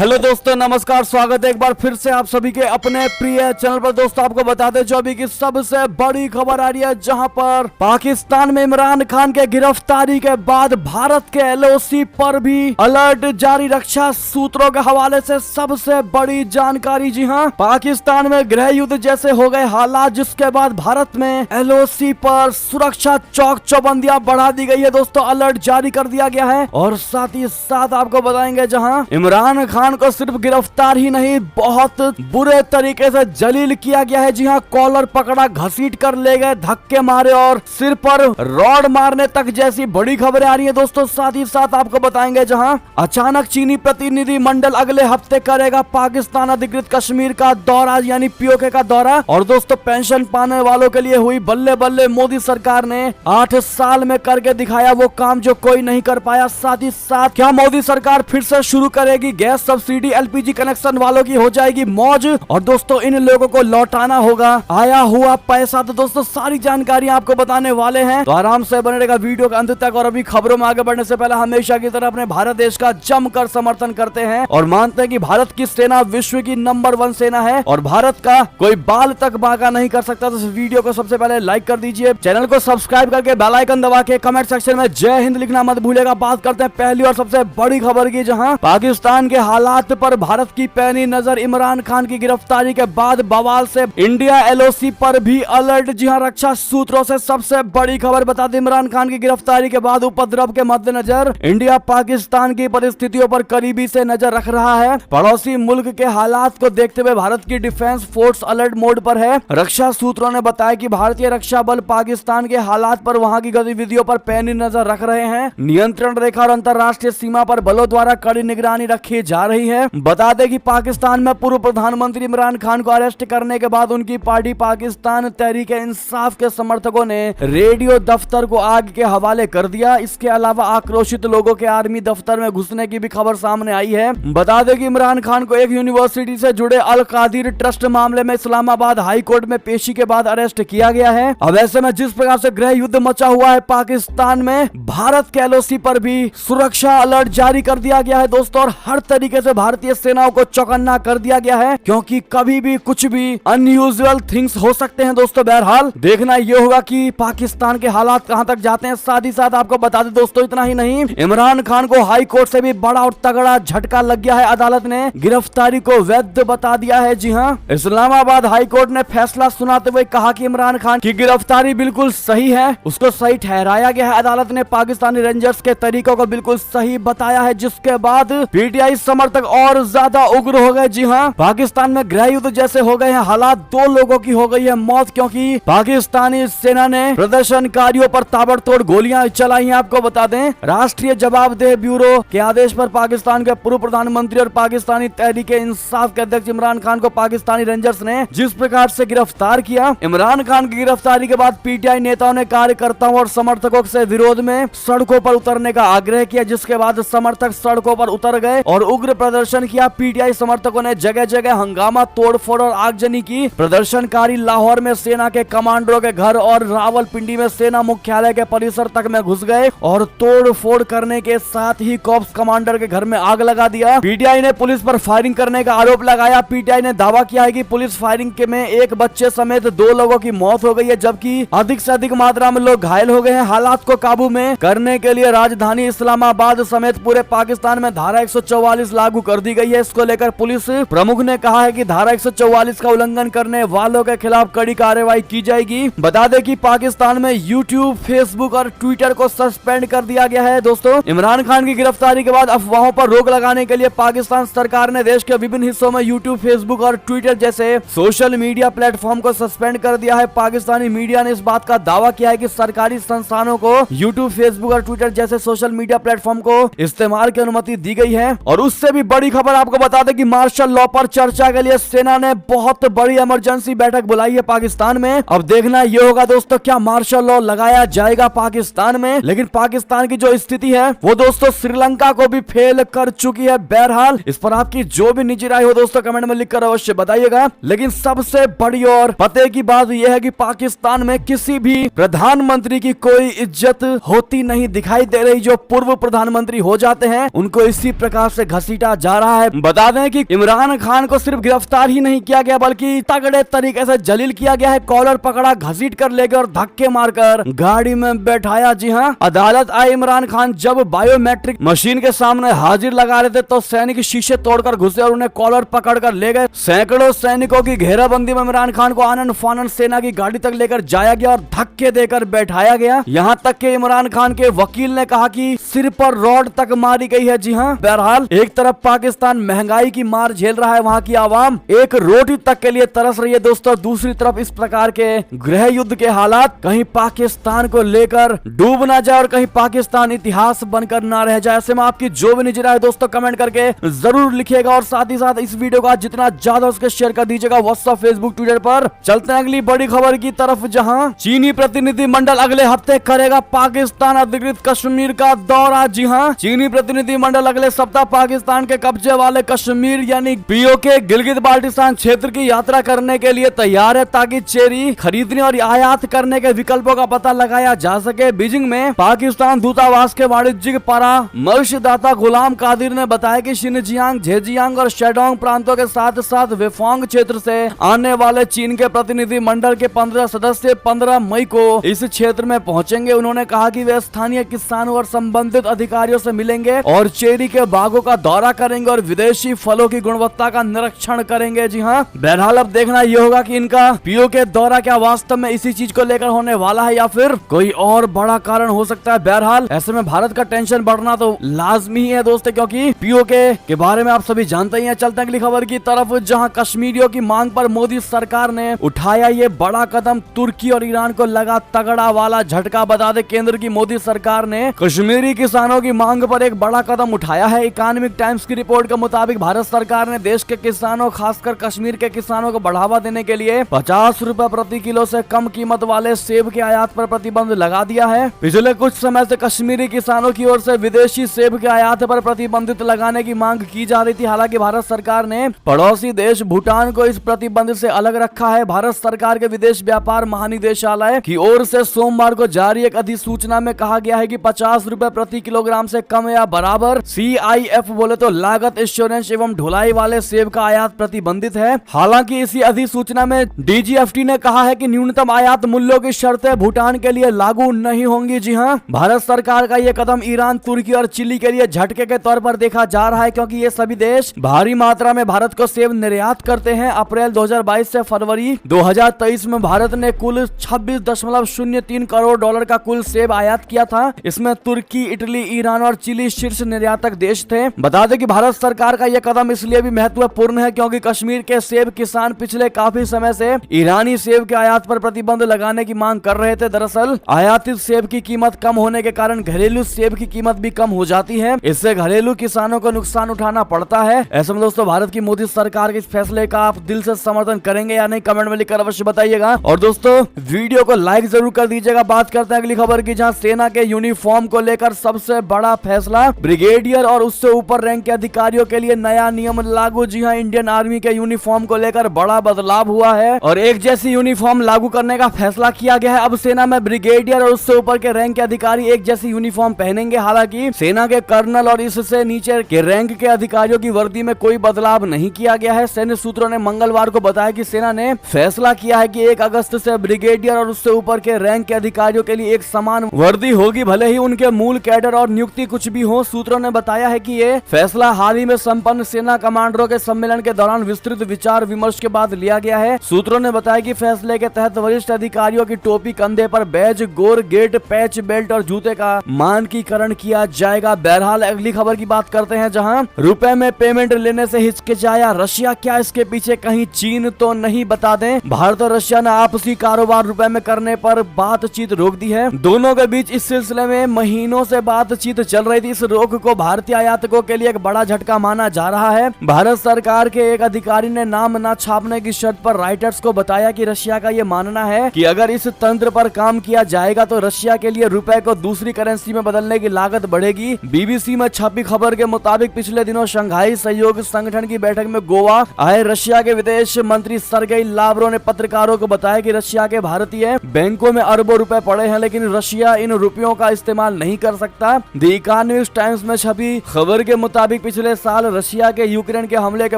Hello दोस्तों, नमस्कार, स्वागत है एक बार फिर से आप सभी के अपने प्रिय चैनल पर। दोस्तों आपको बताते जो अभी की सबसे बड़ी खबर आ रही है, जहां पर पाकिस्तान में इमरान खान के गिरफ्तारी के बाद भारत के एलओसी पर भी अलर्ट जारी। रक्षा सूत्रों के हवाले से सबसे बड़ी जानकारी। जी हां, पाकिस्तान में गृह युद्ध जैसे हो गए हालात, जिसके बाद भारत में एलओसी पर सुरक्षा चौक चौबंदियां बढ़ा दी गई है। दोस्तों अलर्ट जारी कर दिया गया है और साथ ही साथ आपको बताएंगे जहां इमरान खान को सिर्फ गिरफ्तार ही नहीं, बहुत बुरे तरीके से जलील किया गया है। जी हां, कॉलर पकड़ा, घसीट कर ले गए, धक्के मारे और सिर पर रॉड मारने तक जैसी बड़ी खबरें आ रही है। दोस्तों साथ ही साथ आपको बताएंगे जहां अचानक चीनी प्रतिनिधि मंडल अगले हफ्ते करेगा पाकिस्तान अधिकृत कश्मीर का दौरा, यानी पीओके का दौरा। और दोस्तों पेंशन पाने वालों के लिए हुई बल्ले बल्ले। मोदी सरकार ने 8 साल में करके दिखाया वो काम जो कोई नहीं कर पाया। साथ ही साथ क्या मोदी सरकार फिर से शुरू करेगी गैस सब्सिडी, एलपीजी कनेक्शन वालों की हो जाएगी मौज। और दोस्तों इन लोगों को लौटाना होगा आया हुआ पैसा। तो दोस्तों सारी जानकारी आपको बताने वाले हैं, तो आराम से बने रहेगा वीडियो के अंत तक। और अभी खबरों में आगे बढ़ने से पहले हमेशा की तरह अपने भारत देश का जमकर समर्थन करते हैं और मानते हैं कि भारत की सेना विश्व की नंबर 1 सेना है और भारत का कोई बाल तक बांका नहीं कर सकता। तो इस वीडियो को सबसे पहले लाइक कर दीजिए, चैनल को सब्सक्राइब करके बेल आइकन दबा के कमेंट सेक्शन में जय हिंद लिखना मत भूलेगा। बात करते हैं पहली और सबसे बड़ी खबर की, जहां पाकिस्तान के हालात पर भारत की पैनी नजर। इमरान खान की गिरफ्तारी के बाद बवाल से इंडिया एलओसी पर भी अलर्ट। जी हां, रक्षा सूत्रों से सबसे बड़ी खबर बता दें, इमरान खान की गिरफ्तारी के बाद उपद्रव के मद्देनजर इंडिया पाकिस्तान की परिस्थितियों पर करीबी से नजर रख रहा है। पड़ोसी मुल्क के हालात को देखते हुए भारत की डिफेंस फोर्स अलर्ट मोड पर है। रक्षा सूत्रों ने बताया कि भारतीय रक्षा बल पाकिस्तान के हालात पर वहां की गतिविधियों पर पैनी नजर रख रहे हैं। नियंत्रण रेखा और अंतर्राष्ट्रीय सीमा पर बलों द्वारा कड़ी निगरानी रखी जा रही है। बता दें कि पाकिस्तान में पूर्व प्रधानमंत्री इमरान खान को अरेस्ट करने के बाद उनकी पार्टी पाकिस्तान तहरीक इंसाफ के समर्थकों ने रेडियो दफ्तर को आग के हवाले कर दिया। इसके अलावा आक्रोशित लोगों के आर्मी दफ्तर में घुसने की भी खबर सामने आई है। बता दें कि इमरान खान को एक यूनिवर्सिटी से जुड़े अल कादिर ट्रस्ट मामले में इस्लामाबाद हाई कोर्ट में पेशी के बाद अरेस्ट किया गया है। अब ऐसे में जिस प्रकार से गृह युद्ध मचा हुआ है पाकिस्तान में, भारत के एलओसी पर भी सुरक्षा अलर्ट जारी कर दिया गया है दोस्तों। और हर तरीके से भारतीय सेनाओं को चौकन्ना कर दिया गया है, क्योंकि कभी भी कुछ भी अनयूजुअल थिंग्स हो सकते हैं दोस्तों। बहरहाल देखना ये होगा कि पाकिस्तान के हालात कहां तक जाते हैं। साथ ही साथ आपको बता दें दोस्तों, इतना ही नहीं, इमरान खान को हाई कोर्ट से भी बड़ा और तगड़ा झटका लग गया है। अदालत ने गिरफ्तारी को वैध बता दिया है। जी हां, इस्लामाबाद हाई कोर्ट ने फैसला सुनाते हुए कहा कि इमरान खान की गिरफ्तारी बिल्कुल सही है, उसको सही ठहराया गया है। अदालत ने पाकिस्तानी रेंजर्स के तरीकों को बिल्कुल सही बताया है, जिसके बाद पीटीआई समर्थक और ज्यादा उग्र हो गए। जी हां, पाकिस्तान में गृह युद्ध जैसे हो गए हैं हालात। 2 लोगों की हो गई है मौत, क्योंकि पाकिस्तानी सेना ने प्रदर्शनकारियों पर ताबड़तोड़ गोलियां चलाई हैं। आपको बता दें, राष्ट्रीय जवाबदेह ब्यूरो के आदेश पर पाकिस्तान के पूर्व प्रधानमंत्री और पाकिस्तानी तहरीक इंसाफ के अध्यक्ष इमरान खान को पाकिस्तानी रेंजर्स ने जिस प्रकार से गिरफ्तार किया। इमरान खान की गिरफ्तारी के बाद पीटीआई नेताओं ने कार्यकर्ताओं और समर्थकों से विरोध में सड़कों पर उतरने का आग्रह किया, जिसके बाद समर्थक सड़कों पर उतर गए और उग्र प्रदर्शन किया। पीटीआई समर्थकों ने जगह जगह हंगामा, तोड़फोड़ और आगजनी की। प्रदर्शनकारी लाहौर में सेना के कमांडरों के घर और रावलपिंडी में सेना मुख्यालय के परिसर तक में घुस गए और तोड़फोड़ करने के साथ ही कॉप्स कमांडर के घर में आग लगा दिया। पीटीआई ने पुलिस पर फायरिंग करने का आरोप लगाया। पीटीआई ने दावा किया है कि पुलिस फायरिंग के में एक बच्चे समेत 2 लोगों की मौत हो गई है, जबकि अधिक से अधिक मात्रा में लोग घायल हो गए हैं। हालात को काबू में करने के लिए राजधानी इस्लामाबाद समेत पूरे पाकिस्तान में धारा 144 लागू कर दी गई है। इसको लेकर पुलिस प्रमुख ने कहा है कि धारा 144 का उल्लंघन करने वालों के खिलाफ कड़ी कार्रवाई की जाएगी। बता दें कि पाकिस्तान में यूट्यूब, फेसबुक और ट्विटर को सस्पेंड कर दिया गया है। दोस्तों इमरान खान की गिरफ्तारी के बाद अफवाहों पर रोक लगाने के लिए पाकिस्तान सरकार ने देश के विभिन्न हिस्सों में यूट्यूब, फेसबुक और ट्विटर जैसे सोशल मीडिया प्लेटफॉर्म को सस्पेंड कर दिया है। पाकिस्तानी मीडिया ने इस बात का दावा किया है कि सरकारी संस्थानों को यूट्यूब, फेसबुक और ट्विटर जैसे सोशल मीडिया प्लेटफॉर्म को इस्तेमाल की अनुमति दी गई है। और उससे भी बड़ी खबर आपको बता दें कि मार्शल लॉ पर चर्चा के लिए सेना ने बहुत बड़ी इमरजेंसी बैठक बुलाई है पाकिस्तान में। अब देखना यह होगा दोस्तों, क्या मार्शल लॉ लगाया जाएगा पाकिस्तान में। लेकिन पाकिस्तान की जो स्थिति है वो दोस्तों श्रीलंका को भी फेल कर चुकी है। बहरहाल इस पर आपकी जो भी निजी राय हो दोस्तों कमेंट में लिखकर अवश्य बताइएगा। लेकिन सबसे बड़ी और पते की बात यह है कि पाकिस्तान में किसी भी प्रधानमंत्री की कोई इज्जत होती नहीं दिखाई दे रही। जो पूर्व प्रधानमंत्री हो जाते हैं उनको इसी प्रकार से घसीटा किया जा रहा है। बता दें कि इमरान खान को सिर्फ गिरफ्तार ही नहीं किया गया बल्कि तगड़े तरीके से जलील किया गया है। कॉलर पकड़ा, घसीट कर ले गए और धक्के मारकर गाड़ी में बैठाया। जी हाँ, अदालत आए इमरान खान जब बायोमेट्रिक मशीन के सामने हाजिर लगा रहे थे तो सैनिक शीशे तोड़कर घुसे और उन्हें कॉलर पकड़कर ले गए। सैकड़ों सैनिकों की घेराबंदी में इमरान खान को आनंद फानन सेना की गाड़ी तक लेकर जाया गया और धक्के देकर बैठाया गया। यहाँ तक कि इमरान खान के वकील ने कहा कि सिर पर रॉड तक मारी गई है। जी हाँ, बहरहाल एक तरफ पाकिस्तान महंगाई की मार झेल रहा है, वहाँ की आवाम एक रोटी तक के लिए तरस रही है दोस्तों। दूसरी तरफ इस प्रकार के गृह युद्ध के हालात कहीं पाकिस्तान को लेकर डूब ना जाए और कहीं पाकिस्तान इतिहास बनकर ना रह जाए। ऐसे में आपकी जो भी निजी राय दोस्तों कमेंट करके जरूर लिखिएगा और साथ ही साथ इस वीडियो का जितना ज्यादा उसके शेयर कर दीजिएगा व्हाट्सएप, फेसबुक, ट्विटर पर। चलते हैं अगली बड़ी खबर की तरफ, जहां चीनी प्रतिनिधिमंडल अगले हफ्ते करेगा पाकिस्तान अधिकृत कश्मीर का दौरा। जी हां, चीनी प्रतिनिधिमंडल अगले सप्ताह पाकिस्तान के कब्जे वाले कश्मीर यानी पीओके गिलगित बाल्टिस्तान क्षेत्र की यात्रा करने के लिए तैयार है ताकि चेरी खरीदने और आयात करने के विकल्पों का पता लगाया जा सके। बीजिंग में पाकिस्तान दूतावास के वाणिज्यिक परामर्शदाता गुलाम कादिर ने बताया कि शिनजियांग, झेजियांग और शेडोंग प्रांतों के साथ साथ वेफोंग क्षेत्र से आने वाले चीन के प्रतिनिधि मंडल के 15 सदस्य 15 मई को इस क्षेत्र में पहुंचेंगे। उन्होंने कहा कि वे स्थानीय किसानों और संबंधित अधिकारियों से मिलेंगे और चेरी के बागों का दौरा करेंगे और विदेशी फलों की गुणवत्ता का निरीक्षण करेंगे। जी हाँ, बहरहाल अब देखना यह होगा कि इनका पीओके दौरा क्या वास्तव में इसी चीज को लेकर होने वाला है या फिर कोई और बड़ा कारण हो सकता है। बहरहाल ऐसे में भारत का टेंशन बढ़ना तो लाजमी है दोस्तों, क्योंकि पीओके के बारे में आप सभी जानते ही हैं। चलते हैं अगली खबर की तरफ, जहां कश्मीरियों की मांग पर मोदी सरकार ने उठाया ये बड़ा कदम। तुर्की और ईरान को लगा तगड़ा वाला झटका। बता दें केंद्र की मोदी सरकार ने कश्मीरी किसानों की मांग पर एक बड़ा कदम उठाया है। इकोनॉमिक टाइम्स की रिपोर्ट के मुताबिक भारत सरकार ने देश के किसानों, खासकर कश्मीर के किसानों को बढ़ावा देने के लिए 50 रुपए प्रति किलो से कम कीमत वाले सेब के आयात पर प्रतिबंध लगा दिया है। पिछले कुछ समय से कश्मीरी किसानों की ओर से विदेशी सेब के आयात पर प्रतिबंधित लगाने की मांग की जा रही थी। हालांकि भारत सरकार ने पड़ोसी देश भूटान को इस प्रतिबंध से अलग रखा है। भारत सरकार के विदेश व्यापार महानिदेशालय की ओर से सोमवार को जारी एक अधिसूचना में कहा गया है कि 50 रुपए प्रति किलोग्राम से कम या बराबर CIF बोले तो लागत इंश्योरेंस एवं ढुलाई वाले सेब का आयात प्रतिबंधित है। हालांकि इसी अधिसूचना में DGFT ने कहा है कि न्यूनतम आयात मूल्यों की शर्तें भूटान के लिए लागू नहीं होंगी। जी हां, भारत सरकार का यह कदम ईरान, तुर्की और चिली के लिए झटके के तौर पर देखा जा रहा है, क्योंकि ये सभी देश भारी मात्रा में भारत को सेब निर्यात करते हैं। अप्रैल 2022 से फरवरी 2023 में भारत ने कुल 26.03 करोड़ डॉलर का कुल सेब आयात किया था। इसमें तुर्की, इटली, ईरान और चिली शीर्ष निर्यातक देश थे। बता दें कि भारत सरकार का यह कदम इसलिए भी महत्वपूर्ण है क्योंकि कश्मीर के सेब किसान पिछले काफी समय से ईरानी सेब के आयात पर प्रतिबंध लगाने की मांग कर रहे थे। दरअसल आयातित सेब की कीमत कम होने के कारण घरेलू सेब की कीमत भी कम हो जाती है। इससे घरेलू किसानों को नुकसान उठाना पड़ता है। ऐसे में दोस्तों भारत की मोदी सरकार के इस फैसले का आप दिल से समर्थन करेंगे या नहीं, कमेंट में लिखकर अवश्य बताइएगा। और दोस्तों वीडियो को लाइक जरूर कर दीजिएगा। बात करते हैं अगली खबर की, जहां सेना के यूनिफॉर्म को लेकर सबसे बड़ा फैसला। ब्रिगेडियर और उससे ऊपर रैंक के अधिकारियों के लिए नया नियम लागू। जी हां, इंडियन आर्मी के यूनिफॉर्म को लेकर बड़ा बदलाव हुआ है और एक जैसी यूनिफॉर्म लागू करने का फैसला किया गया है। अब सेना में ब्रिगेडियर और उससे ऊपर के रैंक के अधिकारी एक जैसी यूनिफॉर्म पहनेंगे। हालांकि सेना के कर्नल और इससे नीचे के रैंक के अधिकारियों की वर्दी में कोई बदलाव नहीं किया गया है। सैन्य सूत्रों ने मंगलवार को बताया कि सेना ने फैसला किया है कि 1 अगस्त से ब्रिगेडियर और उससे ऊपर के रैंक के अधिकारियों के लिए एक समान वर्दी होगी, भले ही उनके मूल कैडर और नियुक्ति कुछ भी हो। सूत्रों ने बताया है कि ये फैसला हाल ही में संपन्न सेना कमांडरों के सम्मेलन के दौरान विस्तृत विचार विमर्श के बाद लिया गया है। सूत्रों ने बताया कि फैसले के तहत वरिष्ठ अधिकारियों की टोपी, कंधे पर बैज, गोर गेट, पैच, बेल्ट और जूते का मानकीकरण किया जाएगा। बहरहाल अगली खबर की बात करते हैं, जहां रुपए में पेमेंट लेने से हिचकिचाया रशिया, क्या इसके पीछे कहीं चीन तो नहीं? बता दें भारत और रशिया ने आपसी कारोबार रुपए में करने पर बातचीत रोक दी है। दोनों के बीच इस सिलसिले में महीनों से बातचीत चल रही थी। इस रोक को भारतीय आयातकों के लिए एक बड़ा झटका माना जा रहा है। भारत सरकार के एक अधिकारी ने नाम न छापने की शर्त पर राइटर्स को बताया कि रशिया का यह मानना है कि अगर इस तंत्र पर काम किया जाएगा तो रशिया के लिए रुपए को दूसरी करेंसी में बदलने की लागत बढ़ेगी। BBC में छपी खबर के मुताबिक पिछले दिनों शंघाई सहयोग संगठन की बैठक में गोवा आए रशिया के विदेश मंत्री सर्गेई लावरोव ने पत्रकारों को बताया कि रशिया के भारतीय बैंकों में अरबों रुपए पड़े हैं, लेकिन रशिया इन रुपयों का इस्तेमाल नहीं कर सकता। द इकोनॉमिक टाइम्स में छपी खबर के मुताबिक पिछले साल रशिया के यूक्रेन के हमले के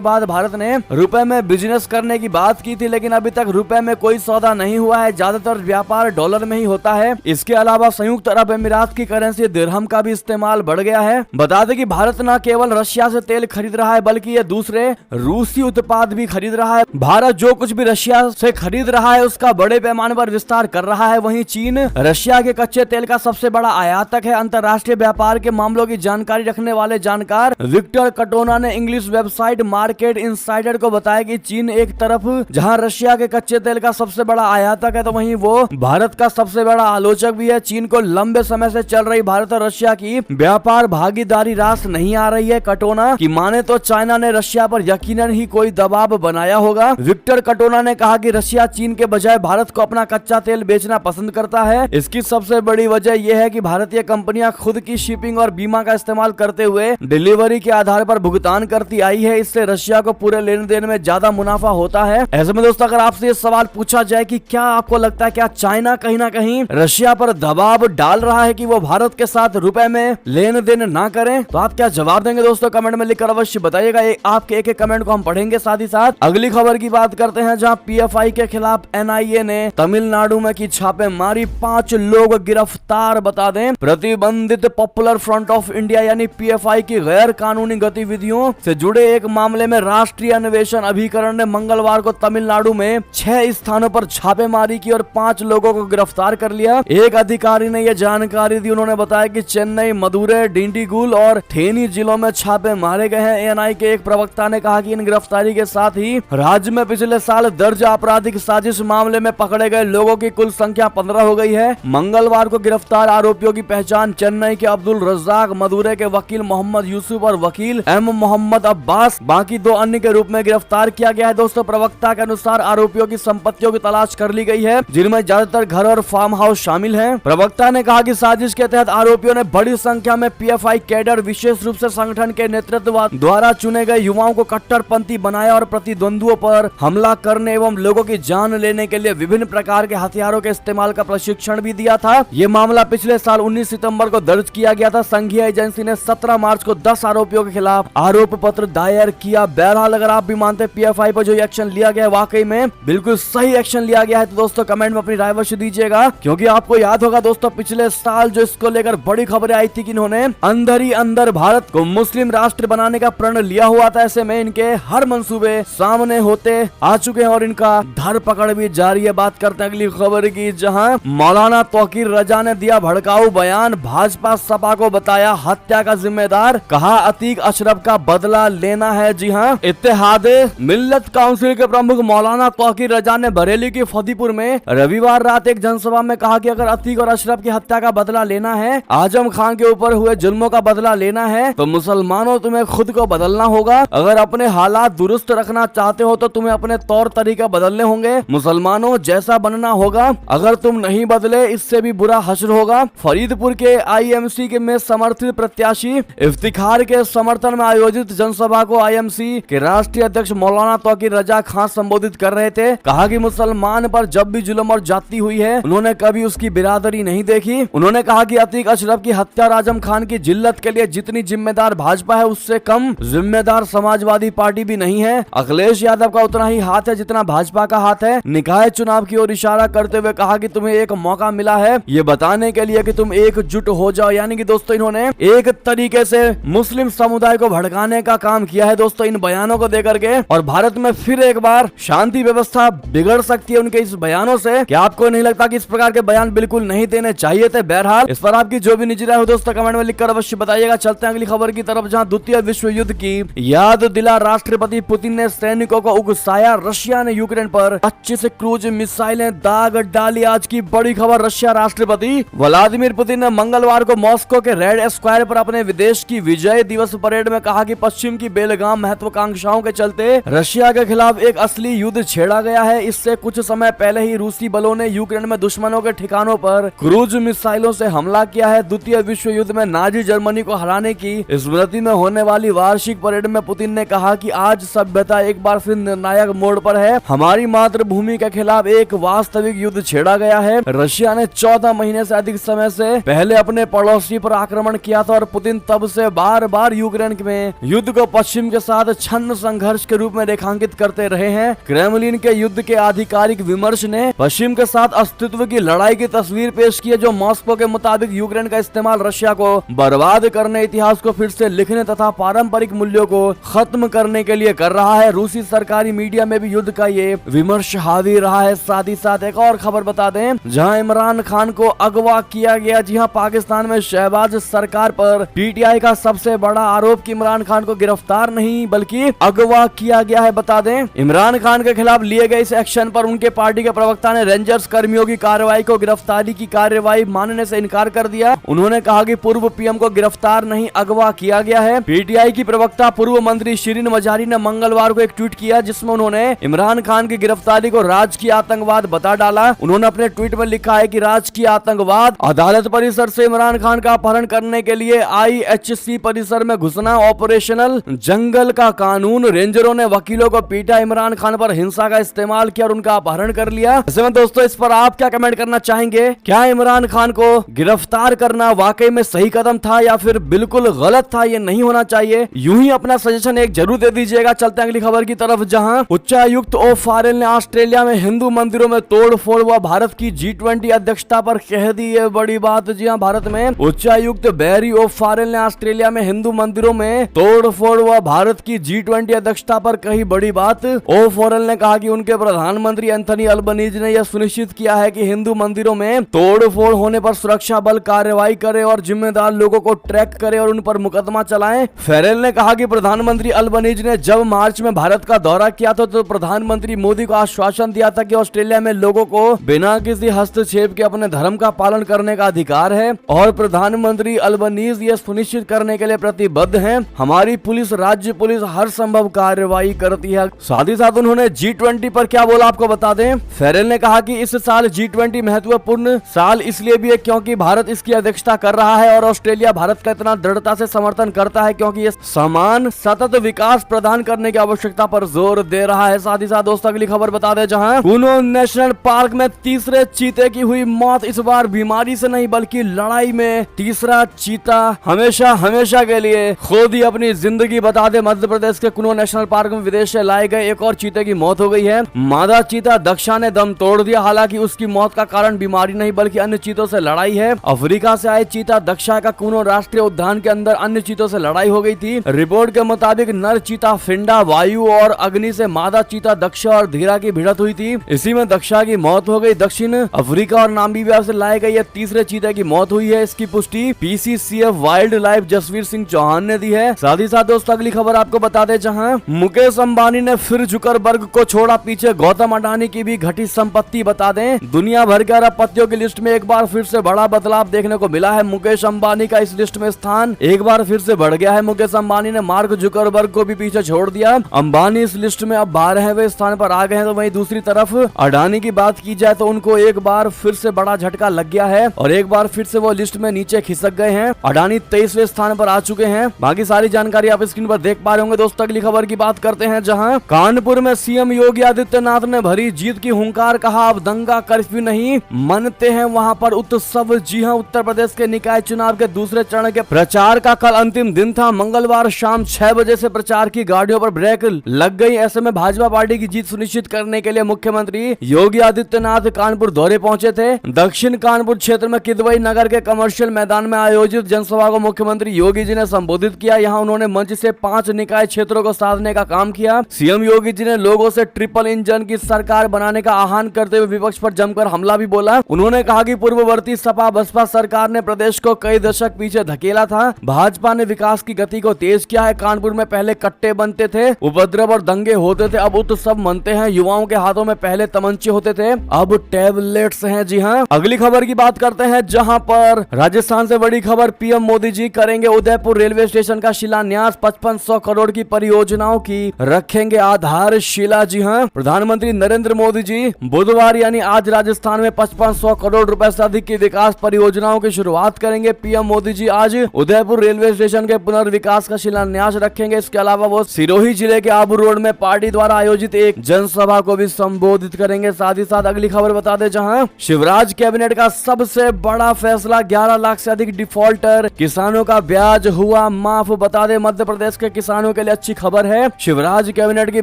बाद भारत ने रुपए में बिजनेस करने की बात की थी, लेकिन अभी तक रुपए में कोई सौदा नहीं हुआ है। ज्यादातर व्यापार डॉलर में ही होता है। इसके अलावा संयुक्त अरब अमीरात की करेंसी दिरहम का भी इस्तेमाल बढ़ गया है। बता दें कि भारत न केवल रशिया से तेल खरीद रहा है, बल्कि ये दूसरे रूसी उत्पाद भी खरीद रहा है। भारत जो कुछ भी रशिया से खरीद रहा है उसका बड़े पैमाने पर विस्तार कर रहा है। वहीं चीन रशिया के कच्चे तेल का सबसे बड़ा आयातक है। अंतर्राष्ट्रीय व्यापार के मामलों की जानकारी रखने वाले जानकार विक्टर कटोना ने इंग्लिश वेबसाइट मार्केट इनसाइडर को बताया कि चीन एक तरफ जहां रशिया के कच्चे तेल का सबसे बड़ा आयातक है, तो वहीं वो भारत का सबसे बड़ा आलोचक भी है। चीन को लंबे समय से चल रही भारत और रशिया की व्यापार भागीदारी रास नहीं आ रही है। कटोना की माने तो चाइना ने रशिया पर यकीनन ही कोई दबाव बनाया होगा। विक्टर कटोना ने कहा कि रशिया चीन के बजाय भारत को अपना कच्चा तेल बेचना पसंद करता है। इसकी सबसे बड़ी वजह यह है कि भारतीय कंपनियां खुद की शिपिंग और बीमा का इस्तेमाल करते हुए डिलीवरी के आधार पर भुगतान करती आई है। इससे रशिया को पूरे लेन देन में ज्यादा मुनाफा होता है। ऐसे में दोस्तों, अगर आपसे ये सवाल पूछा जाए कि क्या आपको लगता है क्या चाइना कहीं ना कहीं रशिया पर दबाव डाल रहा है कि वो भारत के साथ रुपए में लेन देन ना करें, तो आप क्या जवाब देंगे दोस्तों? कमेंट में लिखकर अवश्य बताइएगा। आपके एक एक कमेंट को हम पढ़ेंगे। साथ ही साथ अगली खबर की बात करते हैं, जहां पीएफआई के खिलाफ एनआईए ने तमिलनाडु में की छापेमारी, 5 लोग गिरफ्तार। बता दें, प्रतिबंधित पॉपुलर फ्रंट ऑफ इंडिया यानी पीएफआई की गैर कानूनी गतिविधियों से जुड़े एक मामले में राष्ट्रीय अन्वेषण अभिकरण ने मंगलवार को तमिलनाडु में 6 स्थानों पर छापेमारी की और 5 लोगों को गिरफ्तार कर लिया। एक अधिकारी ने यह जानकारी दी। उन्होंने बताया कि चेन्नई, मदुरै, डिंडीगुल और थेनी जिलों में छापे मारे गए हैं। एएनआई के एक प्रवक्ता ने कहा कि इन गिरफ्तारी के साथ ही राज्य में पिछले साल दर्ज आपराधिक साजिश मामले में पकड़े गए लोगों की कुल संख्या 15 हो गई है। मंगलवार को गिरफ्तार आरोपियों की पहचान चेन्नई के अब्दुल रज्जाक, मदुरै के वकील मोहम्मद यूसुफ और वकील एम मोहम्मद अब्बास, बाकी 2 अन्य के रूप में गिरफ्तार किया गया है। दोस्तों, प्रवक्ता के अनुसार आरोपियों की संपत्तियों की तलाश कर ली गई है, जिनमें ज्यादातर घर और फार्म हाउस शामिल हैं। प्रवक्ता ने कहा कि साजिश के तहत आरोपियों ने बड़ी संख्या में पीएफआई कैडर, विशेष रूप से संगठन के नेतृत्व द्वारा चुने गए युवाओं को कट्टरपंथी बनाया और प्रतिद्वंद्वियों पर हमला करने एवं लोगों की जान लेने के लिए विभिन्न प्रकार के हथियारों के इस्तेमाल का प्रशिक्षण भी दिया था। ये मामला पिछले साल 19 सितंबर को दर्ज किया गया था। संघीय एजेंसी ने 17 मार्च को 10 आरोपियों के खिलाफ आरोप पत्र दायर किया। बहरहाल, अगर आप भी मानते पीएफआई पर जो एक्शन लिया गया वाकई में बिल्कुल सही एक्शन लिया गया है, तो दोस्तों कमेंट में अपनी राय अवश्य दीजिएगा। क्योंकि आपको याद होगा दोस्तों, पिछले साल जो इसको लेकर बड़ी खबरें आई थी कि इन्होंने अंदर ही अंदर भारत को मुस्लिम राष्ट्र बनाने का प्रण लिया हुआ था। ऐसे में इनके हर मंसूबे सामने होते आ चुके हैं और इनका धरपकड़ भी जारी है। बात करते हैं अगली खबर की, जहां मौलाना तौकीर रजा ने दिया भड़काऊ बयान, भाजपा सपा को बताया हत्या का जिम्मेदार, कहा अतीक अशरफ का बदला लेना है। जी हां, इत्तेहाद मिल्लत काउंसिल के प्रमुख मौलाना तौकीर रजा ने बरेली के फतेहपुर में रविवार रात एक जनसभा में कहा कि अगर अतीक और अशरफ की हत्या का बदला लेना है, आजम खान के ऊपर हुए जुल्मों का बदला लेना है, तो मुसलमानों तुम्हें खुद को बदलना होगा। अगर अपने हालात दुरुस्त रखना चाहते हो तो तुम्हें अपने तौर तरीके बदलने होंगे। मुसलमानों जैसा बनना होगा। अगर तुम नहीं बदले, इससे भी बुरा हश्र होगा। फरीदपुर के आईएमसी के में समर्थित प्रत्याशी इफ्तिखार के समर्थन में आयोजित जनसभा को आईएमसी के राष्ट्रीय अध्यक्ष मौलाना तौकीर रजा खान संबोधित कर रहे थे। कहा कि मुसलमान पर जब भी जुल्म और जाती हुई है, उन्होंने कभी उसकी बिरादरी नहीं देखी। उन्होंने कहा कि अतीक अशरफ की हत्या और आजम खान की जिल्लत के लिए जितनी जिम्मेदार भाजपा है, उससे कम जिम्मेदार समाजवादी पार्टी भी नहीं है। अखिलेश यादव का उतना ही हाथ है जितना भाजपा का हाथ है। निकाय चुनाव की ओर इशारा करते हुए कहा कि तुम्हें एक मौका मिला है ये बताने के लिए कि तुम एकजुट हो जाओ। यानी कि दोस्तों, इन्होंने एक तरीके से मुस्लिम समुदाय को भड़काने का काम किया है दोस्तों इन बयानों को देकर के। और भारत में फिर एक बार शांति व्यवस्था बिगड़ सकती है उनके इस बयानों से। क्या आपको नहीं लगता कि इस प्रकार के बयान बिल्कुल नहीं देने चाहिए थे? बहरहाल, इस पर आपकी जो भी निजी राय हो दोस्तों कमेंट में लिखकर अवश्य बताइएगा। चलते हैं अगली खबर की तरफ, जहां द्वितीय विश्व युद्ध की याद दिला राष्ट्रपति पुतिन ने सैनिकों को उकसाया। रशिया ने यूक्रेन पर 25 क्रूज मिसाइलें दाग डाली। आज की बड़ी खबर, रशिया राष्ट्रपति व्लादिमीर पुतिन ने मंगलवार को मॉस्को के रेड स्क्वायर पर अपने विदेश की विजय दिवस परेड में कहा कि पश्चिम की बेलगाम महत्वाकांक्षाओं के चलते रशिया के खिलाफ एक असली युद्ध छेड़ा गया है। इससे कुछ समय पहले ही रूसी बलों ने यूक्रेन में दुश्मनों के ठिकानों पर क्रूज मिसाइलों से हमला किया है। द्वितीय विश्व युद्ध में नाजी जर्मनी को हराने की स्मृति में होने वाली वार्षिक परेड में पुतिन ने कहा कि आज सभ्यता एक बार फिर निर्णायक मोड़ पर है। हमारी मातृभूमि के खिलाफ एक वास्तविक युद्ध छेड़ा गया है। रशिया ने 14 महीने से अधिक समय से पहले अपने पड़ोसी पर आक्रमण किया था और पुतिन तब से बार बार बार यूक्रेन में युद्ध को पश्चिम के साथ छन्न संघर्ष के रूप में रेखांकित करते रहे हैं। क्रेमलिन के युद्ध के आधिकारिक विमर्श ने पश्चिम के साथ अस्तित्व की लड़ाई की तस्वीर पेश की है, जो मॉस्को के मुताबिक यूक्रेन का इस्तेमाल रशिया को बर्बाद करने, इतिहास को फिर से लिखने तथा पारंपरिक मूल्यों को खत्म करने के लिए कर रहा है। रूसी सरकारी मीडिया में भी युद्ध का ये विमर्श हावी रहा है। साथ ही साथ एक और खबर बता दें, जहां इमरान खान को अगवा किया गया। जी हां, पाकिस्तान में शहबाज सरकार पर पीटीआई का सबसे बड़ा आरोप कि इमरान खान को गिरफ्तार नहीं बल्कि अगवा किया गया है। बता दें, इमरान खान के खिलाफ लिए गए इस एक्शन पर उनके पार्टी के प्रवक्ता ने रेंजर्स कर्मियों की कार्रवाई को गिरफ्तारी की कार्रवाई मानने से इनकार कर दिया। उन्होंने कहा कि पूर्व पीएम को गिरफ्तार नहीं अगवा किया गया है। पीटीआई की प्रवक्ता पूर्व मंत्री शिरीन मजारी ने मंगलवार को एक ट्वीट किया, जिसमें उन्होंने इमरान खान की गिरफ्तारी को राजकीय आतंकवाद बता डाला। उन्होंने अपने ट्वीट में लिखा है कि राजकीय आतंकवाद अदालत परिसर से इमरान खान का अपहरण करने के लिए आईएचसी परिसर में घुसना, ऑपरेशनल जंगल का कानून, रेंजरों ने वकीलों को पीटा, इमरान खान पर हिंसा का इस्तेमाल किया और उनका अपहरण कर लिया। ऐसे में दोस्तों, इस पर आप क्या कमेंट करना चाहेंगे? क्या इमरान खान को गिरफ्तार करना वाकई में सही कदम था या फिर बिल्कुल गलत था? ये नहीं होना चाहिए। यूं ही अपना सजेशन एक जरूर दे दीजिएगा। चलते हैं अगली खबर की तरफ, जहां उच्चायुक्त ओ फारेल ने ऑस्ट्रेलिया में हिंदू मंदिरों में तोड़फोड़ व भारत की G20 अध्यक्षता पर कह दी है बड़ी बात। जी हां, भारत में उच्चायुक्त बैरी ओ फारेल ने ऑस्ट्रेलिया में हिंदू मंदिरों में तोड़फोड़ व भारत की G20 अध्यक्षता पर कही बड़ी बात। ओ फारेल ने कहा कि उनके प्रधानमंत्री एंथनी अल्बनीज ने यह सुनिश्चित किया है कि हिंदू मंदिरों में तोड़फोड़ होने पर सुरक्षा बल कार्रवाई करे और जिम्मेदार लोगों को ट्रैक करे और उन पर मुकदमा चलाएं। फेरेल ने कहा कि प्रधानमंत्री अल्बनीज ने जब मार्च में भारत का दौरा किया था तो प्रधानमंत्री मोदी को आश्वासन दिया था कि ऑस्ट्रेलिया में लोगों को बिना किसी हस्तक्षेप के अपने धर्म का पालन करने का अधिकार है और प्रधानमंत्री अल्बनीज ये सुनिश्चित करने के लिए प्रतिबद्ध हैं। हमारी पुलिस, राज्य पुलिस हर संभव कार्रवाई करती है। साथ ही साथ उन्होंने G20 पर क्या बोला आपको बता दें। फेरेल ने कहा कि इस साल G20 महत्वपूर्ण साल इसलिए भी है क्योंकि भारत इसकी अध्यक्षता कर रहा है और ऑस्ट्रेलिया भारत का इतना दृढ़ता से समर्थन करता है क्योंकि ये समान सतत विकास प्रदान करने की आवश्यकता पर जोर दे रहा है। साथ ही साथ दोस्तों, अगली खबर बता दें, जहां कूनो नेशनल पार्क में तीसरे चीते की हुई मौत। इस बार बीमारी से नहीं बल्कि लड़ाई में तीसरा चीता हमेशा के लिए खो दी अपनी जिंदगी। बता दें, मध्य प्रदेश के कूनो नेशनल पार्क में विदेश से लाए गए एक और चीते की मौत हो गई है। मादा चीता दक्षा ने दम तोड़ दिया। हालांकि उसकी मौत का कारण बीमारी नहीं बल्कि अन्य चीतों से लड़ाई है। अफ्रीका से आए चीता दक्षा का कूनो राष्ट्रीय उद्यान के अंदर अन्य चीतों से लड़ाई हो गई थी। रिपोर्ट के मुताबिक नर चीता फिंडा, वायु और अग्नि से मादा चीता दक्षा और धीरा की भिड़त हुई थी। इसी में दक्षा की मौत हो गई। दक्षिण अफ्रीका और नामीबिया से लाए गए ये तीसरे चीते की मौत हुई है। इसकी पुष्टि PCCF wildlife Jasvir Singh Chauhan ने दी है। साथ ही साथ दोस्तों, अगली खबर आपको बता दें, जहां मुकेश अंबानी ने फिर जुकरबर्ग को छोड़ा पीछे। गौतम अडानी की भी घटी संपत्ति। बता दें, दुनिया भर के अरबपतियों की लिस्ट में एक बार फिर से बड़ा बदलाव देखने को मिला है। मुकेश अंबानी का इस लिस्ट में स्थान एक बार फिर से बढ़ गया है। मुकेश अंबानी ने मार्क जुकरबर्ग को भी पीछे छोड़ दिया। अंबानी इस लिस्ट में अब 12वें स्थान पर आ गए हैं। तो वहीं दूसरी तरफ अडानी की बात की जाए तो उनको एक बार फिर से बड़ा झटका लग गया है और एक बार फिर से वो लिस्ट में नीचे खिसक गए हैं। अडानी 23वें स्थान पर आ चुके हैं। बाकी सारी जानकारी आप स्क्रीन पर देख पा रहे होंगे। दोस्तों, अगली खबर की बात करते हैं, जहां कानपुर में सीएम योगी आदित्यनाथ ने भरी जीत की हुंकार। कहा अब दंगा कर्फ्यू नहीं, मनते हैं वहां पर उत्सव। जी हां, उत्तर प्रदेश के निकाय चुनाव के दूसरे चरण के प्रचार का कल अंतिम दिन था। मंगलवार शाम 6 बजे से प्रचार की गाड़ियों पर ब्रेक लग गई। ऐसे में भाजपा पार्टी की जीत सुनिश्चित करने के लिए मुख्यमंत्री योगी आदित्यनाथ कानपुर दौरे पहुंचे थे। दक्षिण कानपुर क्षेत्र में किदवई नगर के कमर्शियल मैदान में आयोजित जनसभा को मुख्यमंत्री योगी जी ने संबोधित किया। यहां उन्होंने मंच से 5 निकाय क्षेत्रों को साधने का काम किया। सीएम योगी जी ने लोगों से ट्रिपल इंजन की सरकार बनाने का आह्वान करते हुए विपक्ष पर जमकर हमला भी बोला। उन्होंने कहा कि पूर्ववर्ती सपा बसपा सरकार ने प्रदेश को कई दशक पीछे धकेला था। भाजपा ने विकास की गति को तेज किया है। कानपुर में पहले कट्टे बनते थे, उपद्रव और दंगे होते थे, अब उत्सव मनते हैं। युवाओं के हाथों में पहले तमंचे होते थे, अब टैबलेट्स हैं। जी हां, अगली खबर की बात करते हैं, जहां पर राजस्थान से बड़ी खबर, पीएम मोदी जी करेंगे उदयपुर रेलवे स्टेशन का शिलान्यास। 5500 करोड़ की परियोजनाओं की रखेंगे आधारशिला। जी हां, प्रधानमंत्री नरेंद्र मोदी जी बुधवार यानी आज राजस्थान में 5500 करोड़ रुपए से अधिक की विकास परियोजनाओं की शुरुआत करेंगे। पीएम मोदी जी आज उदयपुर रेलवे स्टेशन के पुनर्विकास का शिलान्यास रखेंगे। इसके अलावा वो सिरोही जिले के आबू रोड में पार्टी द्वारा आयोजित एक जनसभा को भी संबोधित करेंगे। साथ ही साथ अगली खबर बता दें, जहां शिवराज कैबिनेट का सबसे बड़ा फैसला, 11 लाख से अधिक डिफॉल्टर किसानों का ब्याज हुआ हुआ माफ। बता दे मध्य प्रदेश के किसानों के लिए अच्छी खबर है। शिवराज कैबिनेट की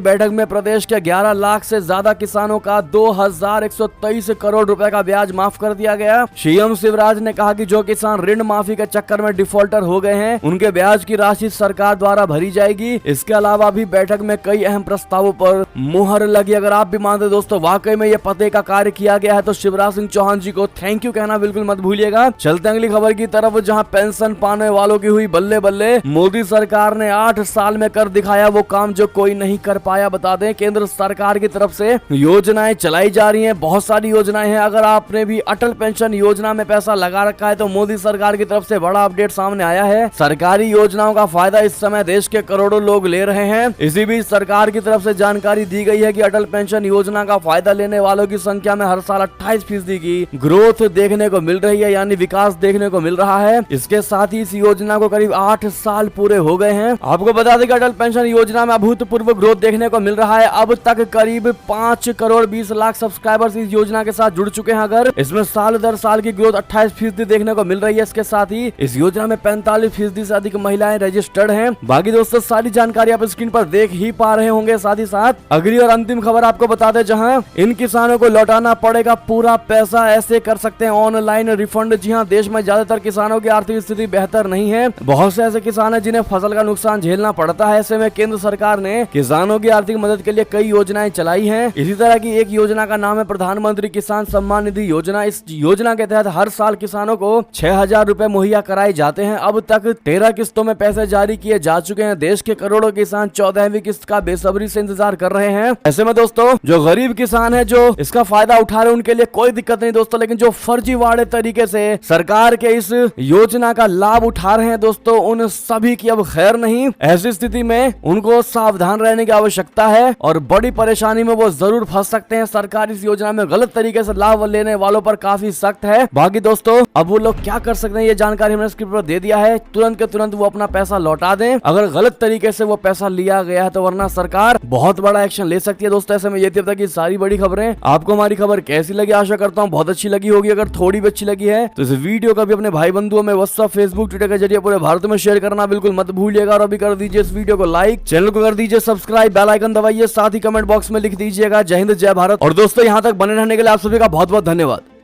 बैठक में प्रदेश के 11 लाख से ज्यादा किसानों का 2123 करोड़ रुपए का ब्याज माफ कर दिया गया। सीएम शिवराज ने कहा कि जो किसान ऋण माफी के चक्कर में डिफॉल्टर हो गए हैं उनके ब्याज की राशि सरकार द्वारा भरी जाएगी। इसके अलावा भी बैठक में कई अहम प्रस्तावों पर मुहर लगी। अगर आप भी मानते दोस्तों वाकई में ये पते का कार्य किया गया है तो शिवराज सिंह चौहान जी को थैंक यू कहना बिल्कुल मत भूलिएगा। चलते अगली खबर की तरफ, जहां पेंशन पाने वालों की हुई बल्ले बल्ले। मोदी सरकार ने 8 साल में कर दिखाया वो काम जो कोई नहीं कर पाया। बता दें केंद्र सरकार की तरफ से योजनाएं चलाई जा रही हैं, बहुत सारी योजनाएं हैं। अगर आपने भी अटल पेंशन योजना में पैसा लगा रखा है तो मोदी सरकार की तरफ से बड़ा अपडेट सामने आया है। सरकारी योजनाओं का फायदा इस समय देश के करोड़ों लोग ले रहे हैं। इसी बीच सरकार की तरफ से जानकारी दी गई है कि अटल पेंशन योजना का फायदा लेने वालों की संख्या में हर साल 28% की ग्रोथ देखने को मिल रही है, यानी विकास देखने को मिल रहा है। इसके साथ ही इस योजना को करीब 8 साल पूरे हो गए हैं। आपको बता दें कि अटल पेंशन योजना में अभूतपूर्व ग्रोथ देखने को मिल रहा है। अब तक करीब 5 करोड़ 20 लाख सब्सक्राइबर्स इस योजना के साथ जुड़ चुके हैं। अगर इसमें साल दर साल की ग्रोथ 28% देखने को मिल रही है। इसके साथ ही इस योजना में 45% से अधिक महिलाएं रजिस्टर्ड हैं। बाकी दोस्तों सारी जानकारी आप स्क्रीन पर देख ही पा रहे होंगे। साथ ही साथ अगली और अंतिम खबर आपको बता दें, जहां इन किसानों को लौटाना पड़ेगा पूरा पैसा, ऐसे कर सकते हैं ऑनलाइन रिफंड। जी हां, देश में ज्यादातर किसानों की आर्थिक स्थिति बेहतर नहीं है। बहुत से ऐसे किसान हैं जिन्हें फसल का नुकसान झेलना पड़ता है। ऐसे में केंद्र सरकार ने किसानों की आर्थिक मदद के लिए कई योजनाएं चलाई हैं। इसी तरह की एक योजना का नाम है प्रधानमंत्री किसान सम्मान निधि योजना। इस योजना के तहत हर साल किसानों को 6000 रुपए मुहैया कराए जाते हैं। अब तक 13 किस्तों में पैसे जारी किए जा चुके हैं। देश के करोड़ों किसान 14वीं किस्त का बेसब्री से इंतजार कर रहे हैं। ऐसे में दोस्तों जो गरीब किसान है जो इसका फायदा उठा रहे हैं उनके लिए कोई दिक्कत नहीं दोस्तों, लेकिन जो फर्जीवाड़े तरीके से सरकार के इस योजना का लाभ उठा रहे हैं दोस्तों उन सभी की अब खैर नहीं। ऐसी स्थिति में उनको सावधान रहने की आवश्यकता है और बड़ी परेशानी में वो जरूर फंस सकते हैं। सरकार इस योजना में गलत तरीके से लाभ लेने वालों पर काफी सख्त है। बाकी दोस्तों अब वो लोग क्या कर सकते हैं ये जानकारी हमने स्क्रीन पर दे दिया है। तुरंत के तुरंत वो अपना पैसा लौटा दें अगर गलत तरीके से वो पैसा लिया गया है तो, वरना सरकार बहुत बड़ा एक्शन ले सकती है। दोस्तों ऐसे में ये थी अब तक की सारी बड़ी खबरें। आपको हमारी खबर कैसी लगी? आशा करता हूँ बहुत अच्छी लगी होगी। अगर थोड़ी भी अच्छी लगी है तो इस वीडियो को भी अपने भाई बंधुओं में व्हाट्सएप, फेसबुक, ट्विटर के जरिए पूरे भारत में शेयर करना बिल्कुल मत भूलिएगा। और अभी कर दीजिए इस वीडियो को लाइक, चैनल को कर दीजिए सब्सक्राइब, बेल आइकन दबाइए, साथ ही कमेंट बॉक्स में लिख दीजिएगा जय हिंद जय भारत। और दोस्तों यहाँ तक बने रहने के लिए आप सभी का बहुत बहुत धन्यवाद।